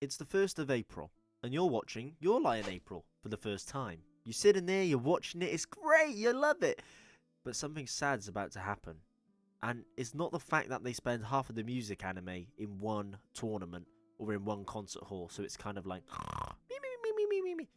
It's the 1st of April, and you're watching Your Lie in April for the first time. You're sitting there, you're watching it, it's great, you love it. But something sad's about to happen. And it's not the fact that they spend half of the music anime in one tournament or in one concert hall, so it's kind of like me.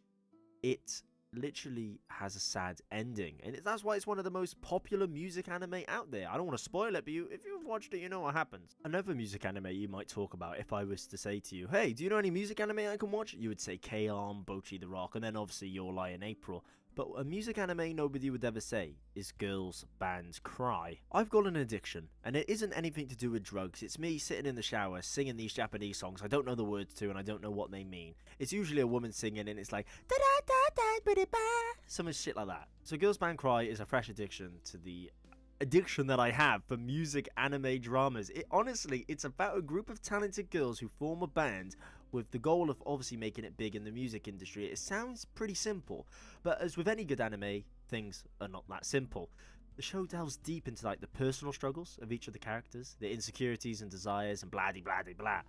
It literally has a sad ending, and that's why it's one of the most popular music anime out there. I don't want to spoil it, but if you've watched it, you know what happens. Another music anime you might talk about, if I was to say to you, hey, do you know any music anime I can watch? You would say K-On!, Bocchi the Rock, and then obviously Your Lie in April. But a music anime nobody would ever say is Girls Band Cry. I've got an addiction, and it isn't anything to do with drugs. It's me sitting in the shower singing these Japanese songs I don't know the words to and I don't know what they mean. It's usually a woman singing and it's like da da da da ba da ba, some shit like that. So Girls Band Cry is a fresh addiction to the addiction that I have for music anime dramas. Honestly, it's about a group of talented girls who form a band with the goal of obviously making it big in the music industry. It sounds pretty simple, but as with any good anime, things are not that simple. The show delves deep into like the personal struggles of each of the characters, their insecurities and desires and blah de blah de blah.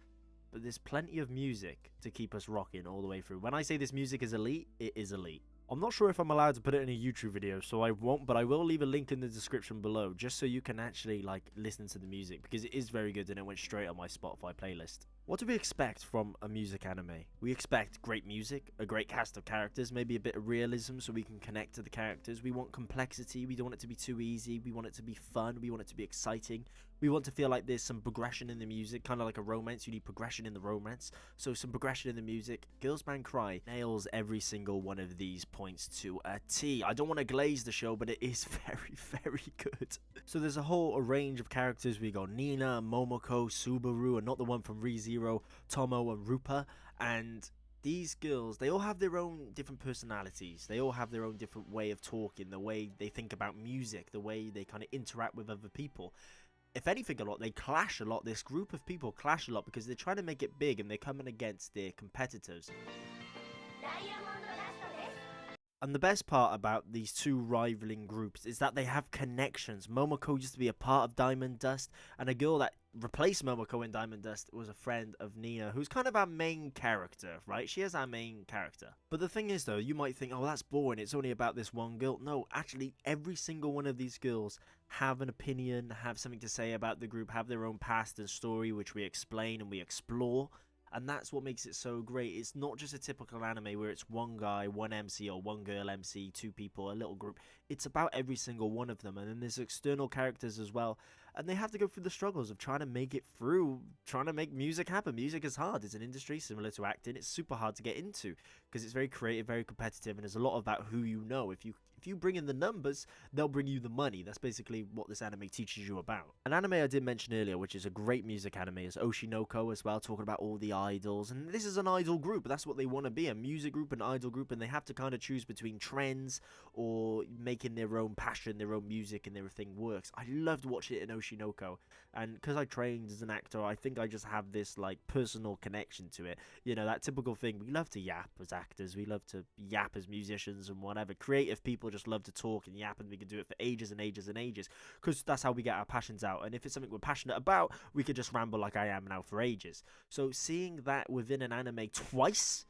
But there's plenty of music to keep us rocking all the way through. When I say this music is elite, it is elite. I'm not sure if I'm allowed to put it in a YouTube video, so I won't, but I will leave a link in the description below just so you can actually like listen to the music, because it is very good and it went straight on my Spotify playlist. What do we expect from a music anime? We expect great music, a great cast of characters, maybe a bit of realism so we can connect to the characters. We want complexity, we don't want it to be too easy, we want it to be fun, we want it to be exciting. We want to feel like there's some progression in the music, kind of like a romance. You need progression in the romance, so some progression in the music. Girls Band Cry nails every single one of these points to a T. I don't want to glaze the show, but it is very, very good. So there's a whole range of characters. We got Nina, Momoko, Subaru, and not the one from ReZero, Tomo and Rupa, and these girls, they all have their own different personalities. They all have their own different way of talking, the way they think about music, the way they kind of interact with other people. If anything, a lot, they clash a lot. This group of people clash a lot because they're trying to make it big and they're coming against their competitors. And the best part about these two rivaling groups is that they have connections. Momoko used to be a part of Diamond Dust, and a girl that replaced Momoko in Diamond Dust was a friend of Nina, who's kind of our main character, right? She is our main character. But the thing is, though, you might think, oh, that's boring, it's only about this one girl. No, actually, every single one of these girls have an opinion, have something to say about the group, have their own past and story, which we explain and we explore. And that's what makes it so great. It's not just a typical anime where it's one guy, one MC, or one girl MC, two people, a little group. It's about every single one of them. And then there's external characters as well. And they have to go through the struggles of trying to make it through, trying to make music happen. Music is hard. It's an industry similar to acting. It's super hard to get into because it's very creative, very competitive, and there's a lot about who you know. If you bring in the numbers, they'll bring you the money. That's basically what this anime teaches you about. An anime I did mention earlier, which is a great music anime, is Oshinoko as well, talking about all the idols. And this is an idol group. That's what they want to be, a music group, an idol group, and they have to kind of choose between trends or making their own passion, their own music, and everything works. I loved watching it in Oshinoko, and because I trained as an actor, I think I just have this like personal connection to it. You know, that typical thing, we love to yap as actors, we love to yap as musicians and whatever. Creative people just love to talk and yap, and we can do it for ages and ages and ages because that's how we get our passions out. And if it's something we're passionate about, we could just ramble like I am now for ages. So seeing that within an anime twice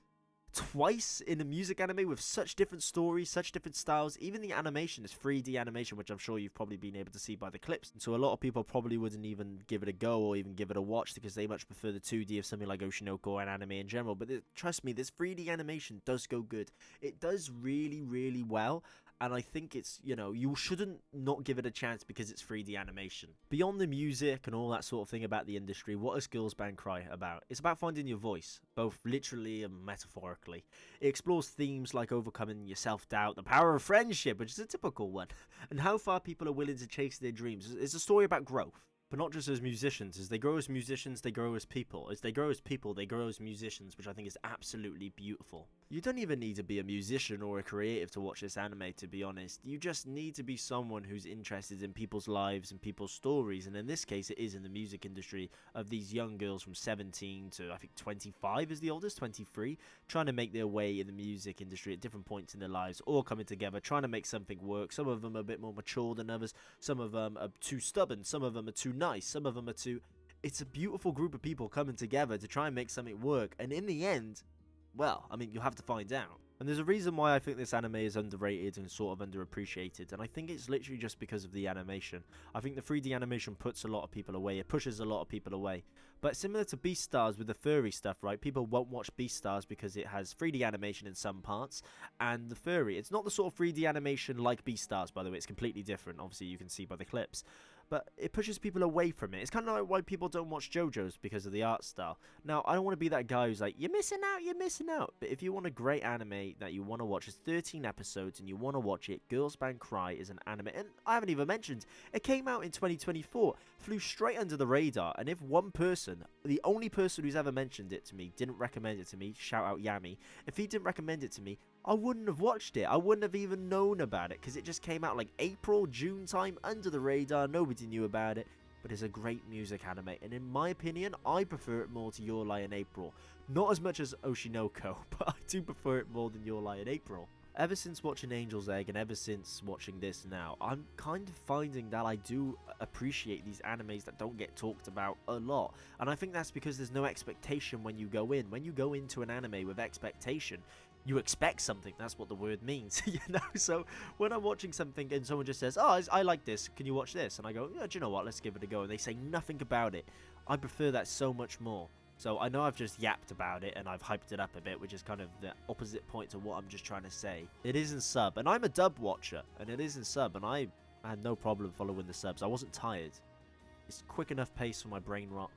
in a music anime with such different stories, such different styles. Even the animation is 3D animation, which I'm sure you've probably been able to see by the clips. And so a lot of people probably wouldn't even give it a go or even give it a watch because they much prefer the 2D of something like Oshinoko and anime in general. But trust me, this 3D animation does go good. It does really, really well. And I think it's, you know, you shouldn't not give it a chance because it's 3D animation. Beyond the music and all that sort of thing about the industry, what is Girls Band Cry about? It's about finding your voice, both literally and metaphorically. It explores themes like overcoming your self-doubt, the power of friendship, which is a typical one, and how far people are willing to chase their dreams. It's a story about growth. But not just as musicians. As they grow as musicians, they grow as people. As they grow as people, they grow as musicians, which I think is absolutely beautiful. You don't even need to be a musician or a creative to watch this anime, to be honest. You just need to be someone who's interested in people's lives and people's stories, and in this case it is in the music industry of these young girls from 17 to I think 25 is the oldest, 23, trying to make their way in the music industry at different points in their lives, all coming together, trying to make something work. Some of them are a bit more mature than others, some of them are too stubborn, some of them are too nice, some of them are too... it's a beautiful group of people coming together to try and make something work, and in the end, well, I mean, you'll have to find out. And there's a reason why I think this anime is underrated and sort of underappreciated, and I think it's literally just because of the animation. I think the 3D animation puts a lot of people away, it pushes a lot of people away. But similar to Beastars with the furry stuff, right, people won't watch Beastars because it has 3D animation in some parts, and the furry, it's not the sort of 3D animation like Beastars, by the way, it's completely different, obviously you can see by the clips. But it pushes people away from it. It's kind of like why people don't watch JoJo's because of the art style. Now, I don't want to be that guy who's like, you're missing out, you're missing out. But if you want a great anime that you want to watch, it's 13 episodes and you want to watch it, Girls Band Cry is an anime. And I haven't even mentioned, it came out in 2024, flew straight under the radar. And if one person, the only person who's ever mentioned it to me, didn't recommend it to me, shout out Yami, if he didn't recommend it to me, I wouldn't have watched it. I wouldn't have even known about it because it just came out like April, June time, under the radar. Nobody knew about it. But it's a great music anime. And in my opinion, I prefer it more to Your Lie in April. Not as much as Oshinoko, but I do prefer it more than Your Lie in April. Ever since watching Angel's Egg and ever since watching this now, I'm kind of finding that I do appreciate these animes that don't get talked about a lot. And I think that's because there's no expectation when you go in. When you go into an anime with expectation, you expect something. That's what the word means, you know? So when I'm watching something and someone just says, oh, I like this, can you watch this? And I go, yeah, do you know what, let's give it a go. And they say nothing about it. I prefer that so much more. So I know I've just yapped about it and I've hyped it up a bit, which is kind of the opposite point to what I'm just trying to say. It is in sub, and I'm a dub watcher, and it is in sub, and I had no problem following the subs. I wasn't tired. It's quick enough pace for my brain rot,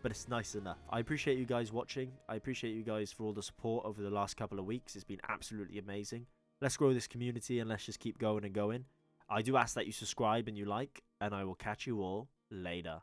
but it's nice enough. I appreciate you guys watching. I appreciate you guys for all the support over the last couple of weeks. It's been absolutely amazing. Let's grow this community and let's just keep going and going. I do ask that you subscribe and you like, and I will catch you all later.